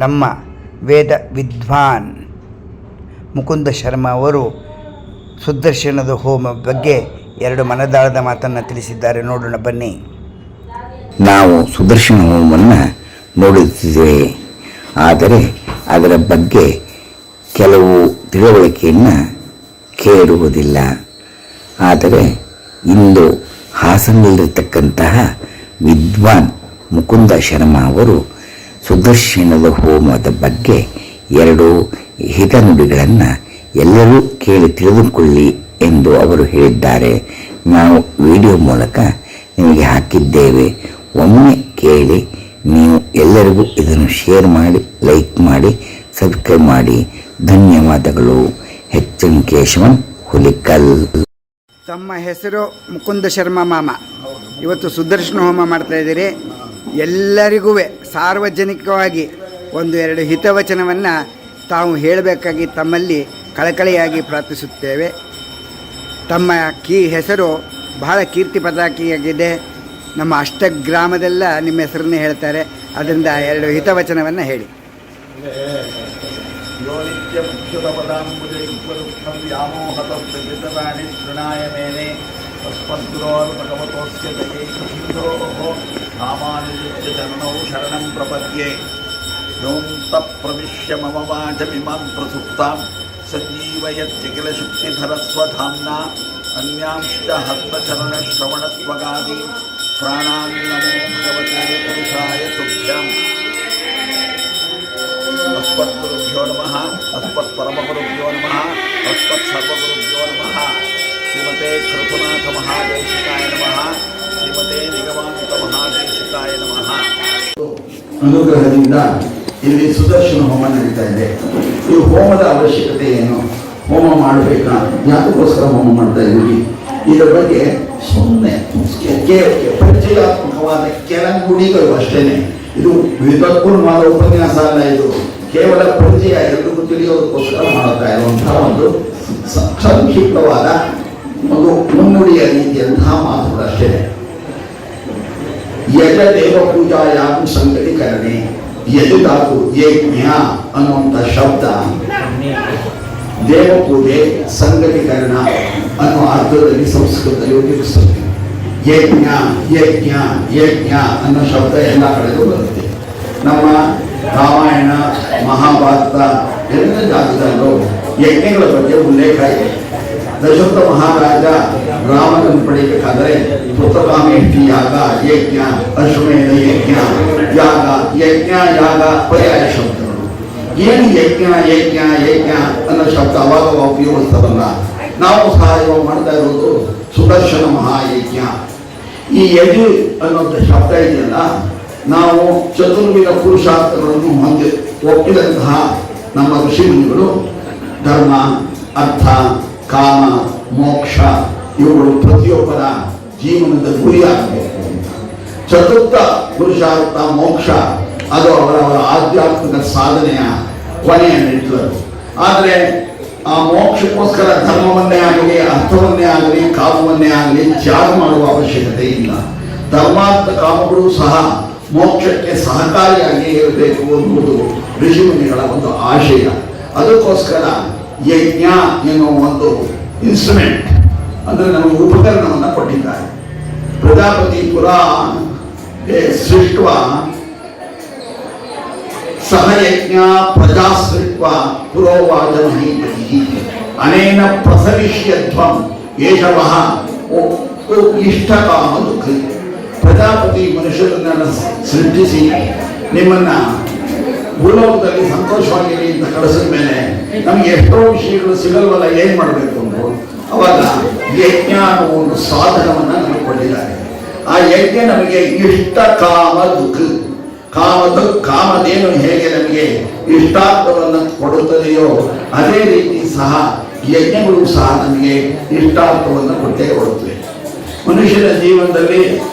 ನಮ್ಮ ವೇದ ವಿದ್ವಾನ್ ಮುಕುಂದ ಶರ್ಮಾ ಅವರು ಸುದರ್ಶನದ ಹೋಮ ಬಗ್ಗೆ 2 ಮನದಾಳದ ಮಾತನ್ನು ತಿಳಿಸಿದ್ದಾರೆ. ನೋಡೋಣ ಬನ್ನಿ. ನಾವು ಸುದರ್ಶನ ಹೋಮವನ್ನು ನೋಡುತ್ತಿದ್ದೇವೆ, ಆದರೆ ಅದರ ಬಗ್ಗೆ ಕೆಲವು ತಿಳುವಳಿಕೆಯನ್ನು ಕೇಳುವುದಿಲ್ಲ. ಆದರೆ ಇಂದು ಹಾಸನದಲ್ಲಿರತಕ್ಕಂತಹ ವಿದ್ವಾನ್ ಮುಕುಂದ ಶರ್ಮಾ ಅವರು ಸುದರ್ಶನದ ಹೋಮದ ಬಗ್ಗೆ 2 ಹಿತನುಡಿಗಳನ್ನು ಎಲ್ಲರೂ ಕೇಳಿ ತಿಳಿದುಕೊಳ್ಳಿ ಎಂದು ಅವರು ಹೇಳಿದ್ದಾರೆ. ನಾವು ವಿಡಿಯೋ ಮೂಲಕ ನಿಮಗೆ ಹಾಕಿದ್ದೇವೆ, ಒಮ್ಮೆ ಕೇಳಿ. ನೀವು ಎಲ್ಲರಿಗೂ ಇದನ್ನು ಶೇರ್ ಮಾಡಿ, ಲೈಕ್ ಮಾಡಿ, ಸಬ್ಸ್ಕ್ರೈಬ್ ಮಾಡಿ. ಧನ್ಯವಾದಗಳು. ಎಚ್.ಎನ್. ಕೇಶವನ್, ಹುಲಿಕಲ್. ತಮ್ಮ ಹೆಸರು ಮುಕುಂದ ಶರ್ಮಾ ಮಾಮ. ಇವತ್ತು ಸುದರ್ಶನ ಹೋಮ ಮಾಡ್ತಾ ಇದ್ದೀರಿ. ಎಲ್ಲರಿಗೂ ಸಾರ್ವಜನಿಕವಾಗಿ 1-2 ಹಿತವಚನವನ್ನು ತಾವು ಹೇಳಬೇಕಾಗಿ ತಮ್ಮಲ್ಲಿ ಕಳಕಳಿಯಾಗಿ ಪ್ರಾರ್ಥಿಸುತ್ತೇವೆ. ತಮ್ಮ ಹೆಸರು ಬಹಳ ಕೀರ್ತಿ ಪತಾಕಿಯಾಗಿದೆ. ನಮ್ಮ ಅಷ್ಟಗ್ರಾಮದೆಲ್ಲ ನಿಮ್ಮ ಹೆಸರನ್ನೇ ಹೇಳ್ತಾರೆ. ಅದರಿಂದ 2 ಹಿತವಚನವನ್ನು ಹೇಳಿ. ಶರಣಂ ಪ್ರಪದ್ಯೆ ಯೋಂ ತಪ್ರವಿಶ್ಯ ಮಮ ವಾಚಮಿಮಾಂ ಪ್ರಸುಪ್ತಾಂ ಸಂಜೀವಯತ್ಯಖಿಲ ಶಕ್ತಿಧರಸ್ವಧಾಮ್ನಾ ಅನ್ಯಾಂಶ್ಚ ಹಸ್ತಚರಣಶ್ರವಣತ್ವಗಾದಿ ಪ್ರಾಣಾನ್ ನಮೋ ಭಗವತೆ ಪುರುಷಾಯ ತುಭ್ಯಂ. ಅಸ್ಮದ್ಗುರುಭ್ಯೋ ನಮಃ, ಅಸ್ಮತ್ಪರಮಗುರುಭ್ಯೋ ನಮಃ, ಅಸ್ಮತ್ಸರ್ವಗುರುಭ್ಯೋ ನಮಃ. ಶ್ರೀಮತೆ ಕೃತುನಾಥ ಮಹಾದೇಶಿಕಾಯ ನಮಃ, ಶ್ರೀಮತೆ ನಿಗಮಾಂತ ಮಹಾದೇಶಿಕಾಯ ನಮಃ. ಅನುಗ್ರಹದಿಂದ ಇಲ್ಲಿ ಸುದರ್ಶನ ಹೋಮ ನಡೀತಾ ಇದೆ. ಈ ಹೋಮದ ಅವಶ್ಯಕತೆ ಏನು, ಹೋಮ ಮಾಡಬೇಕಾ, ಯಾತಕ್ಕೋಸ್ಕರ ಹೋಮ ಮಾಡ್ತಾ ಇದ್ದೀವಿ, ಇದರ ಬಗ್ಗೆ ಸುಮ್ಮನೆ ಪರಿಚಯಾತ್ಮಕವಾದ ಕೆಲ ನುಡಿಗಳು ಅಷ್ಟೇನೆ. ಇದು ವಿದ್ವತ್ಪೂರ್ಣವಾದ ಉಪನ್ಯಾಸ ಅಲ್ಲ, ಇದು ಕೇವಲ ಪರಿಚಯ ಎಲ್ರಿಗೂ ತಿಳಿಯೋದಕ್ಕೋಸ್ಕರ ಮಾಡುತ್ತಾ ಇರುವಂತಹ ಒಂದು ಸಂಕ್ಷಿಪ್ತವಾದ ಒಂದು ಮುನ್ನುಡಿಯ ರೀತಿಯಂತಹ ಮಾತುಗಳು ಅಷ್ಟೇ. ಯಜ ದೇವ ಪೂಜಾಯಾಮ್ ಸಂಗತೀಕರಣೆ, ಯಜುಧಾತು ಯಜ್ಞ ಅನ್ನುವಂಥ ಶಬ್ದ ದೇವ ಪೂಜೆ ಸಂಗತೀಕರಣ ಅನ್ನುವ ಅರ್ಥದಲ್ಲಿ ಸಂಸ್ಕೃತದಲ್ಲಿ ಉಪಯೋಗಿಸುತ್ತೆ. ಯಜ್ಞ ಯಜ್ಞ ಯಜ್ಞ ಅನ್ನೋ ಶಬ್ದ ಎಲ್ಲ ಕಡೆಗೂ ಬರುತ್ತೆ. ನಮ್ಮ ರಾಮಾಯಣ, ಮಹಾಭಾರತ ಎಲ್ಲ ಜಾಗದಲ್ಲೂ ಯಜ್ಞಗಳ ಬಗ್ಗೆ ಉಲ್ಲೇಖ ಇದೆ. ದಶರಥ ಮಹಾರಾಜ ರಾಮನನ್ನು ಪಡೆಯಬೇಕಾದರೆ ಪುತ್ರಕಾಮೇಷ್ಟಿ ಯಾಗ, ಯಜ್ಞ, ಅಶ್ವಮೇಧ ಯಜ್ಞ, ಯಾಗ, ಯಜ್ಞ, ಯಾಗ ಪರ್ಯಾಯ ಶಬ್ದಗಳು. ಏನು ಯಜ್ಞ ಯಜ್ಞ ಯಜ್ಞ ಅನ್ನೋ ಶಬ್ದ ಅವಾಗ ಉಪಯೋಗಿಸ್ತದಲ್ಲ. ನಾವು ಸಹ ಇವಾಗ ಮಾಡ್ತಾ ಇರೋದು ಸುದರ್ಶನ ಮಹಾಯಜ್ಞ. ಈ ಯಜು ಅನ್ನೋಂಥ ಶಬ್ದ ಇದೆಯಲ್ಲ, ನಾವು ಚತುರ್ವಿಧ ಪುರುಷಾರ್ಥಗಳನ್ನು ಒಪ್ಪಿದಂತಹ ನಮ್ಮ ಋಷಿಮುನಿಗಳು ಧರ್ಮ, ಅರ್ಥ, ಕಾಮ, ಮೋಕ್ಷ ಇವುಗಳು ಪ್ರತಿಯೊಬ್ಬರ ಜೀವನದ ಗುರಿಯಾಗಬೇಕು. ಚತುರ್ಥ ಪುರುಷಾರ್ಥ ಮೋಕ್ಷ ಅದು ಅವರವರ ಆಧ್ಯಾತ್ಮಿಕ ಸಾಧನೆಯ ಕೊನೆಯ ಮೆಟ್ಟಿಲು. ಆದರೆ ಆ ಮೋಕ್ಷಕ್ಕೋಸ್ಕರ ಧರ್ಮವನ್ನೇ ಆಗಲಿ, ಅರ್ಥವನ್ನೇ ಆಗಲಿ, ಕಾಮವನ್ನೇ ಆಗಲಿ ತ್ಯಾಗ ಮಾಡುವ ಅವಶ್ಯಕತೆ ಇಲ್ಲ. ಧರ್ಮಾರ್ಥ ಕಾಮಗಳು ಸಹ ಮೋಕ್ಷಕ್ಕೆ ಸಹಕಾರಿಯಾಗಿ ಇರಬೇಕು ಅನ್ನುವುದು ಋಷಿಮುನಿಗಳ ಒಂದು ಆಶಯ. ಅದಕ್ಕೋಸ್ಕರ ಯಜ್ಞ ಎನ್ನುವ ಒಂದು ಇನ್ಸ್ಟ್ರೂಮೆಂಟ್ ಅಂದರೆ ನಮಗೆ ಉಪಕರಣವನ್ನು ಕೊಟ್ಟಿದ್ದಾರೆ. ಪ್ರಜಾಪತಿ ಪುರಾ ಸೃಷ್ಟ ಸಹಯಜ್ಞ ಪ್ರಜಾಸೃತ್ವ ಪುರೋವಾಚ ಮಹೀಪತಿ ಅನೇನ ಪ್ರಸವಿಷ್ಯಧ್ವಂ ಏಷವಃ ಇಷ್ಟಕಾಮ ದುಃಖ. ಪ್ರಜಾಪತಿ ಮನುಷ್ಯರನ್ನೆಲ್ಲ ಸೃಷ್ಟಿಸಿ ನಿಮ್ಮನ್ನ ಭೂಲೋಕದಲ್ಲಿ ಸಂತೋಷವಾಗಿರಿ ಅಂತ ಕಳಿಸಿದ ಮೇಲೆ ನಮಗೆ ಎಷ್ಟೋ ವಿಷಯಗಳು ಸಿಗಲ್ವಲ್ಲ, ಏನ್ ಮಾಡಬೇಕು ಅಂದ್ರು ಅವಾಗ ಯಜ್ಞ ಅನ್ನೋ ಒಂದು ಸಾಧನವನ್ನ ನಮಗೆ ಕೊಟ್ಟಿದ್ದಾರೆ. ಆ ಯಜ್ಞ ನಮಗೆ ಇಷ್ಟ ಕಾಮ ದುಃಖ, ಕಾಮಧೇನು ಹೇಗೆ ನಮಗೆ ಇಷ್ಟಾರ್ಥವನ್ನು ಕೊಡುತ್ತದೆಯೋ ಅದೇ ರೀತಿ ಸಹ ಯಜ್ಞಗಳು ಸಹ ನಮಗೆ ಇಷ್ಟಾರ್ಥವನ್ನು ಕೊಟ್ಟೇ ಕೊಡುತ್ತವೆ. ಮನುಷ್ಯನ ಜೀವನದಲ್ಲಿ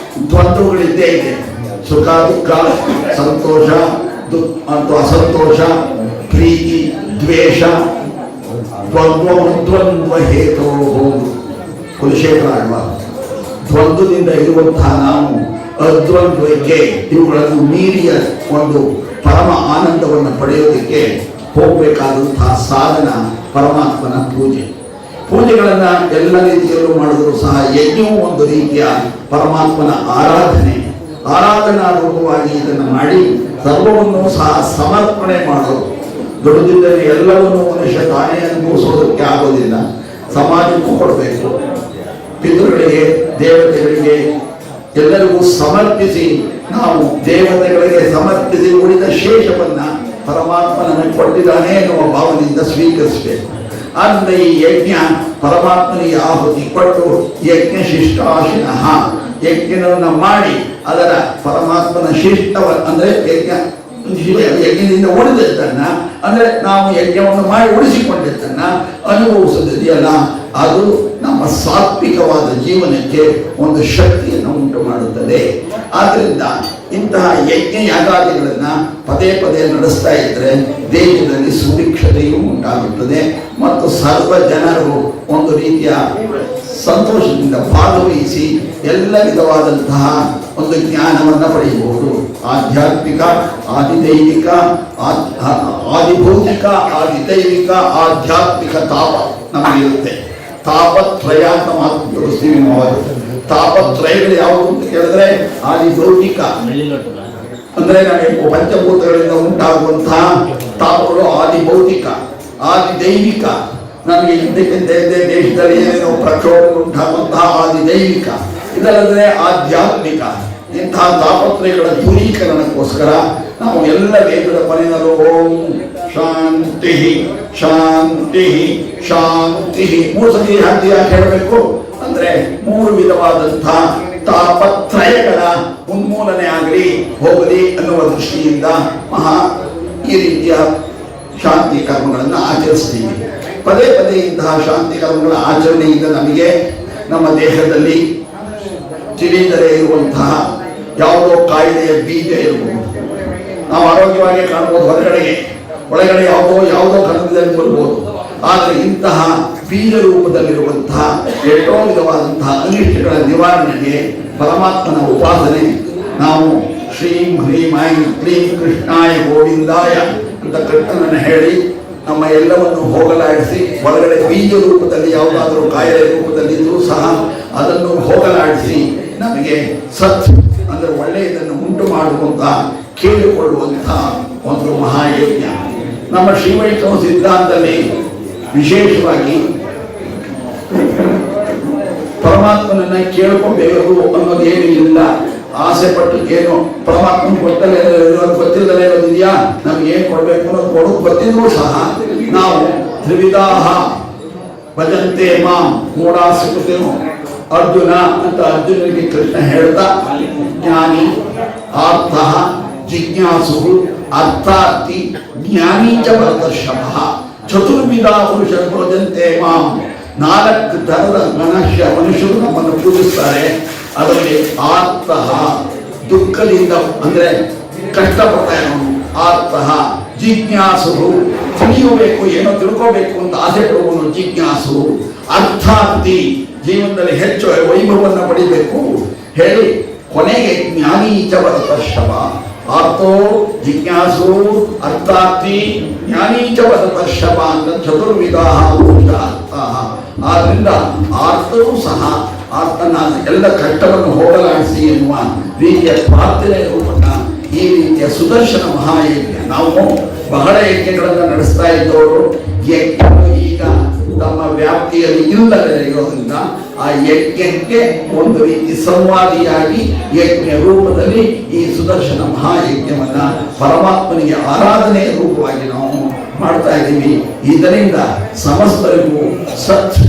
ದ್ವಂದ್ವಗಳಿದ್ದೇ ಇದೆ. ಸುಖ ದುಃಖ, ಸಂತೋಷ ಅಥವಾ ಅಸಂತೋಷ, ಪ್ರೀತಿ ದ್ವೇಷ, ದ್ವಂದ್ವ ಹೇತೋ ಕುಲಶೇಖರ ಆಳ್ವಾರ್. ದ್ವಂದ್ವದಿಂದ ಇರುವಂತಹ ನಾವು ಅದ್ವಂದ್ವಕ್ಕೆ ಇವುಗಳನ್ನು ಮೀರಿಯ ಒಂದು ಪರಮ ಆನಂದವನ್ನು ಪಡೆಯೋದಕ್ಕೆ ಹೋಗಬೇಕಾದಂತಹ ಸಾಧನ ಪರಮಾತ್ಮನ ಪೂಜೆ. ಪೂಜೆಗಳನ್ನು ಎಲ್ಲ ರೀತಿಯಲ್ಲೂ ಮಾಡಿದ್ರು ಸಹ ಯಜ್ಞವೂ ಒಂದು ರೀತಿಯ ಪರಮಾತ್ಮನ ಆರಾಧನಾ ರೂಪವಾಗಿ ಇದನ್ನು ಮಾಡಿ ಸರ್ವವನ್ನು ಸಹ ಸಮರ್ಪಣೆ ಮಾಡೋದು. ದುಡಿದಿದ್ದರೆ ಎಲ್ಲವನ್ನೂ ಮನುಷ್ಯ ತಾನೇ ಅನುಭವಿಸೋದಕ್ಕೆ ಆಗೋದಿಲ್ಲ, ಸಮಾಜಕ್ಕೂ ಕೊಡಬೇಕು. ಪಿತೃಗಳಿಗೆ, ದೇವತೆಗಳಿಗೆ ಎಲ್ಲರಿಗೂ ಸಮರ್ಪಿಸಿ, ನಾವು ದೇವತೆಗಳಿಗೆ ಸಮರ್ಪಿಸಿ ಉಳಿದ ಶೇಷವನ್ನ ಪರಮಾತ್ಮ ನನಗೆ ಕೊಟ್ಟಿದ್ದಾನೆ ಎನ್ನುವ ಭಾವನೆಯಿಂದ ಸ್ವೀಕರಿಸಬೇಕು. ಅಂದರೆ ಈ ಯಜ್ಞ ಪರಮಾತ್ಮನಿಗೆ ಆಹುತಿ ಕೊಟ್ಟು ಯಜ್ಞ ಶಿಷ್ಟಾಶಿನಃ, ಯಜ್ಞವನ್ನು ಮಾಡಿ ಅದರ ಪರಮಾತ್ಮನ ಶಿಷ್ಟವನ್ನು ಅಂದರೆ ಯಜ್ಞದಿಂದ ಉಳಿದದ್ದನ್ನ, ಅಂದರೆ ನಾವು ಯಜ್ಞವನ್ನು ಮಾಡಿ ಉಳಿಸಿಕೊಂಡಿದ್ದನ್ನ ಅನುಭವಿಸೋದಿದೆಯಲ್ಲ, ಅದು ನಮ್ಮ ಸಾತ್ವಿಕವಾದ ಜೀವನಕ್ಕೆ ಒಂದು ಶಕ್ತಿಯನ್ನು ಉಂಟು ಮಾಡುತ್ತದೆ. ಆದ್ದರಿಂದ ಇಂತಹ ಯಜ್ಞ ಯಾಗಾದಿಗಳನ್ನ ಪದೇ ಪದೇ ನಡೆಸ್ತಾ ಇದ್ರೆ ದೇಶದಲ್ಲಿ ಸುಭಿಕ್ಷತೆಯೂ ಉಂಟಾಗುತ್ತದೆ ಮತ್ತು ಸರ್ವ ಜನರು ಒಂದು ರೀತಿಯ ಸಂತೋಷದಿಂದ ಭಾಗವಹಿಸಿ ಎಲ್ಲ ವಿಧವಾದಂತಹ ಒಂದು ಜ್ಞಾನವನ್ನು ಪಡೆಯಬಹುದು. ಆಧ್ಯಾತ್ಮಿಕ, ಆದಿದೈವಿಕ, ಆದಿಭೌತಿಕ, ಆದಿದೈವಿಕ, ಆಧ್ಯಾತ್ಮಿಕ ತಾಪ ನಮಗಿರುತ್ತೆ. ತಾಪತ್ರಯ ಅಂತ ಮಾತು ಉಪಯೋಗಿಸ್ತೀವಿ ನಾವು. ತಾಪತ್ರಯಗಳು ಯಾವುದು ಅಂತ ಕೇಳಿದ್ರೆ ಆದಿಭೌತಿಕ ಅಂದ್ರೆ ನಮಗೆ ಪಂಚಭೂತಗಳಿಂದ ಉಂಟಾಗುವಂತಹ ತಾಪಗಳು ಆದಿಭೌತಿಕ. ಆದಿದೈವಿಕ ನಮಗೆ ಇದ್ದಕ್ಕಿದ್ದ ದೇಶದಲ್ಲಿ ಏನೇನೋ ಪ್ರಕ್ಷೋಭಗಳು ಉಂಟಾಗುವಂತಹ ಆದಿದೈವಿಕ. ಇದಲ್ಲದೆ ಆಧ್ಯಾತ್ಮಿಕ. ಇಂತಹ ತಾಪತ್ರಯಗಳ ದೂರೀಕರಣಕ್ಕೋಸ್ಕರ ನಾವು ಎಲ್ಲ ವೇದದ ಕೊನೆಯಲ್ಲೂ ಓಂ ಶಾಂತಿ ಶಾಂತಿ ಶಾಂತಿ 3 ಸತಿ ಯಾಕೆ ಹೇಳಬೇಕು ಅಂದ್ರೆ 3 ವಿಧವಾದಂತಹ ತಾಪತ್ರಯಗಳ ಉನ್ಮೂಲನೆ ಆಗಲಿ ಹೋಗಲಿ ಅನ್ನುವ ದೃಷ್ಟಿಯಿಂದ ಈ ರೀತಿಯ ಶಾಂತಿ ಕರ್ಮಗಳನ್ನು ಆಚರಿಸ್ತೀವಿ. ಪದೇ ಪದೇ ಇಂತಹ ಶಾಂತಿ ಕರ್ಮಗಳ ಆಚರಣೆಯಿಂದ ನಮಗೆ ನಮ್ಮ ದೇಹದಲ್ಲಿ ತಿಳಿಯದೇ ಇರುವಂತಹ ಯಾವುದೋ ಕಾಯಿಲೆಯ ಬೀಜ ಇರಬಹುದು. ನಾವು ಆರೋಗ್ಯವಾಗಿ ಕಾಣಬಹುದು ಹೊರಗಡೆಗೆ, ಒಳಗಡೆ ಯಾವುದೋ ಕಣದಲ್ಲಿ ಬರ್ಬೋದು. ಆದರೆ ಇಂತಹ ಬೀಜ ರೂಪದಲ್ಲಿರುವಂತಹ ಎಷ್ಟೋ ವಿಧವಾದಂತಹ ಅನಿಷ್ಟಗಳ ನಿವಾರಣೆಗೆ ಪರಮಾತ್ಮನ ಉಪಾಸನೆ. ನಾವು ಶ್ರೀಂ ಹ್ರೀಂ ಐಂ ಕ್ಲೀಂ ಕೃಷ್ಣಾಯ ಗೋವಿಂದಾಯ ಅಂತ ಕೃಷ್ಣನನ್ನು ಹೇಳಿ ನಮ್ಮ ಎಲ್ಲವನ್ನು ಹೋಗಲಾಡಿಸಿ, ಒಳಗಡೆ ಬೀಜ ರೂಪದಲ್ಲಿ ಯಾವುದಾದರೂ ಕಾಯಿಲೆ ರೂಪದಲ್ಲಿದ್ದರೂ ಸಹ ಅದನ್ನು ಹೋಗಲಾಡಿಸಿ ನಮಗೆ ಸತ್ ಅಂದರೆ ಒಳ್ಳೆಯದನ್ನು ಉಂಟು ಮಾಡುವಂತ ಕೇಳಿಕೊಳ್ಳುವಂಥ ಒಂದು ಮಹಾಯಜ್ಞ. ನಮ್ಮ ಶ್ರೀವೈಷ್ಣವ ಸಿದ್ಧಾಂತದಲ್ಲಿ ವಿಶೇಷವಾಗಿ ಪರಮಾತ್ಮನನ್ನ ಕೇಳ್ಕೋಬೇಕು ಅನ್ನೋದೇನು ಇಲ್ಲ. ಆಸೆ ಪಟ್ಟು ಏನು ಪರಮಾತ್ಮನ ಗೊತ್ತಿಲ್ಲದೆ ಇರೋದಿದೆಯಾ, ನಮ್ಗೆ ಏನ್ ಕೊಡ್ಬೇಕು ಅನ್ನೋದು ಕೊಡೋದು ಗೊತ್ತಿದ್ರು ಸಹ ನಾವು ತ್ರಿವಿಧಾಹ ಭಜಂತೆ ಮಾಂ ಮೂಢಾಸುಕೃತೇನು ಅರ್ಜುನ ಅಂತ ಅರ್ಜುನನಿಗೆ ಕೃಷ್ಣ ಹೇಳ್ತಾ, ಜ್ಞಾನಿ, ಆರ್ಥ, ಜಿಜ್ಞಾಸು, ಅರ್ಥಾರ್ಥಿ, ಜ್ಞಾನಿ ಚ ಭರತರ್ಷಭ ಚತುರ್ವಿಧ ಪುರುಷ ಭಜಂತೆ ಮಾಂ. 4 ಥರದ ಮನುಷ್ಯರು ನಮ್ಮನ್ನು ಪೂಜಿಸ್ತಾರೆ. ಅದರಲ್ಲಿ ಆರ್ತಃ ದುಃಖದಿಂದ ಅಂದ್ರೆ ಕಷ್ಟಪಡ್ತಾ ಇರೋನು ಆರ್ತಃ, ಜಿಜ್ಞಾಸು ತಿಳಿಯಬೇಕು, ಏನೋ ತಿಳ್ಕೋಬೇಕು ಅಂತ ಆಸೆ ಪಡುವನು ಜಿಜ್ಞಾಸು, ಅರ್ಥಾರ್ಥಿ ಜೀವನದಲ್ಲಿ ಹೆಚ್ಚು ವೈಭವವನ್ನು ಪಡಿಬೇಕು ಹೇಳಿ ಕೊನೆಗೆ ಜ್ಞಾನಿ ಚ ಭರತರ್ಷಭ. ಆರ್ತೋ ಜಿಜ್ಞಾಸು ಅರ್ಥಾರ್ಥಿ ಜ್ಞಾನಿ ಚ ಭರತರ್ಷಭ ಅಂತ ಚತುರ್ವಿಧ ಅರ್ಥ. ಆದ್ರಿಂದ ಆರ್ತವೂ ಸಹ ಆತನ ಎಲ್ಲ ಕಷ್ಟವನ್ನು ಹೋಗಲಾಡಿಸಿ ಎನ್ನುವ ರೀತಿಯ ಪ್ರಾರ್ಥನೆ ರೂಪಕ ಈ ರೀತಿಯ ಸುದರ್ಶನ ಮಹಾಯಜ್ಞ. ನಾವು ಬಹಳ ಯಜ್ಞಗಳನ್ನು ನಡೆಸ್ತಾ ಇದ್ದವರು ಯಜ್ಞವು ಈಗ ತಮ್ಮ ವ್ಯಾಪ್ತಿಯಲ್ಲಿ ಇಲ್ಲದೆ ಇರೋದ್ರಿಂದ ಆ ಯಜ್ಞಕ್ಕೆ ಒಂದು ರೀತಿ ಸಂವಾದಿಯಾಗಿ ಯಜ್ಞ ರೂಪದಲ್ಲಿ ಈ ಸುದರ್ಶನ ಮಹಾಯಜ್ಞವನ್ನ ಪರಮಾತ್ಮನಿಗೆ ಆರಾಧನೆಯ ರೂಪವಾಗಿ ನಾವು ಮಾಡ್ತಾ ಇದ್ದೀವಿ. ಇದರಿಂದ ಸಮಸ್ತರಿಗೂ ಸತ್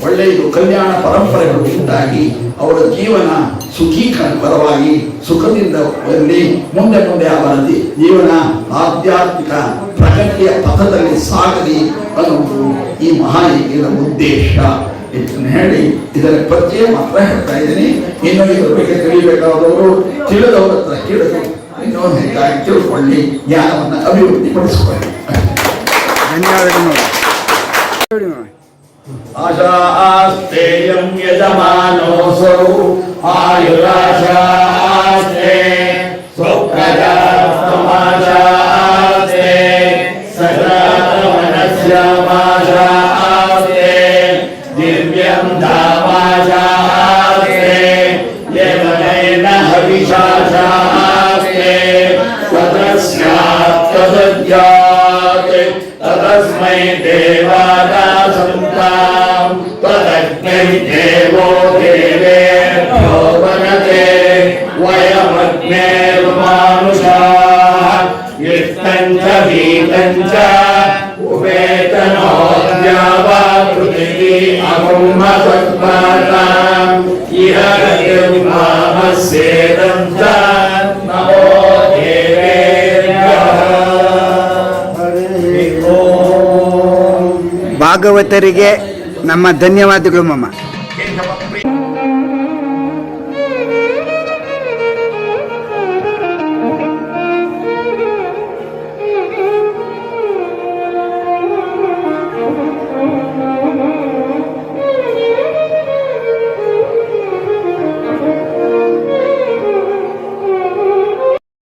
ಒಳ್ಳೆಯದು ಕಲ್ಯಾಣ ಪರಂಪರೆಗಳು ಉಂಟಾಗಿ ಅವರ ಜೀವನ ಸುಖೀಕರವಾಗಿ ಸುಖದಿಂದ ಬರಲಿ, ಮುಂದೆ ಮುಂದೆ ಅವರ ಜೀವನ ಆಧ್ಯಾತ್ಮಿಕ ಪ್ರಗತಿಯ ಪಥದಲ್ಲಿ ಸಾಗಲಿ ಅನ್ನುವುದು ಈ ಮಹಾಯಜ್ಞದ ಉದ್ದೇಶ. ಇದನ್ನು ಹೇಳಿ ಇದರ ಪರಿಚಯ ಮಾತ್ರ ಹೇಳ್ತಾ ಇದ್ದೀನಿ. ಇನ್ನು ಇದರ ಬಗ್ಗೆ ತಿಳಿಯಬೇಕಾದವರು ತಿಳಿದವರ ಹತ್ರ ಕೇಳಿದ್ರು ಇನ್ನೂ ಹೆಚ್ಚಾಗಿ ತಿಳ್ಕೊಳ್ಳಿ, ಜ್ಞಾನವನ್ನು ಅಭಿವೃದ್ಧಿಪಡಿಸಿಕೊಳ್ಳಿ. ಧನ್ಯವಾದಗಳು. ಆಶಾಸ್ತೇಯಂ ಯಜಮಾನೋಸೌ ಆಯುರಾಶಾಸ್ತೆ ಸ್ವಪ್ರಜಾಸ್ತಮಾಶಾ तस्मै देवादासन्तां तदग्नै देवो देवेभ्यो वनते वयमग्नेर्मानुषाः युक्तं च वीतं च उपेतनोऽद्यावा पृथिवी अमुह्मसत्पाताम् इह निर्मामस्येदं च नमो देवेभ्यः। ಭಾಗವತರಿಗೆ ನಮ್ಮ ಧನ್ಯವಾದಗಳು ಮಮ್ಮ.